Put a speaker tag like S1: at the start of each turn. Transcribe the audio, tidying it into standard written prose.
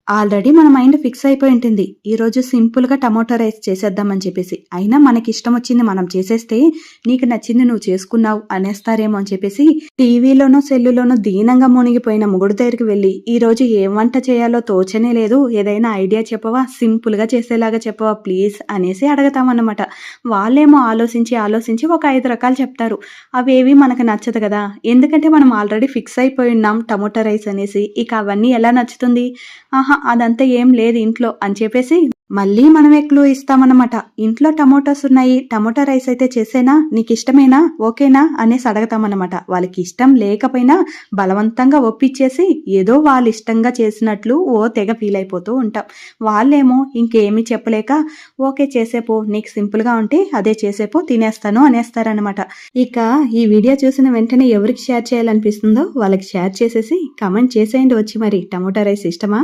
S1: Already మన mind fix అయిపోయి ఉంటుంది. ఈరోజు సింపుల్‌గా టమాటో రైస్ చేసేద్దామని చెప్పేసి. అయినా మనకిష్టం వచ్చింది మనం చేసేస్తే, నీకు నచ్చింది నువ్వు చేసుకున్నావు అనేస్తారేమో అని చెప్పేసి, టీవీలోనో, సెల్లులోనో దీనంగా మునిగిపోయిన మొగుడు దగ్గరికి వెళ్లి, "ఈరోజు ఏం వంట చేయాలో తోచనే లేదు. ఏదైనా ఐడియా చెప్పవా? సింపుల్‌గా చేసేలాగా చెప్పవా ప్లీజ్" అనేసి అడగతామన్నమాట. వాళ్ళేమో ఆలోచించి, ఆలోచించి ఒక 5 రకాలు చెప్తారు. అవేవి మనకు నచ్చదు కదా! ఎందుకంటే మనం ఆల్రెడీ ఫిక్స్ అయిపోయి ఉన్నాం టమాటో రైస్ అనేసి. ఇక అవన్నీ ఎలా నచ్చుతుంది? ఆహా! అదంతా ఏం లేదు ఇంట్లో అని చెప్పేసి మళ్ళీ మనమే క్లూ ఇస్తామన్నమాట. ఇంట్లో టమోటాస్ ఉన్నాయి. టమోటా రైస్ అయితే చేసేనా? నీకిష్టమేనా? ఓకేనా? అనేసి అడగతామన్నమాట. వాళ్ళకి ఇష్టం లేకపోయినా బలవంతంగా ఒప్పించేసి ఏదో వాళ్ళిష్టంగా చేసినట్లు తెగ ఫీల్ అయిపోతూ ఉంటాం. వాళ్ళేమో ఇంకేమీ చెప్పలేక ఓకే చేసేపో, నీకు సింపుల్‌గా ఉంటే అదే చేసేపో తినేస్తాను అనేస్తారనమాట. ఇక ఈ వీడియో చూసిన వెంటనే ఎవరికి షేర్ చేయాలనిపిస్తుందో వాళ్ళకి షేర్ చేసేసి కామెంట్ చేసేయండి వచ్చి మరి. టమోటా రైస్ ఇష్టమా?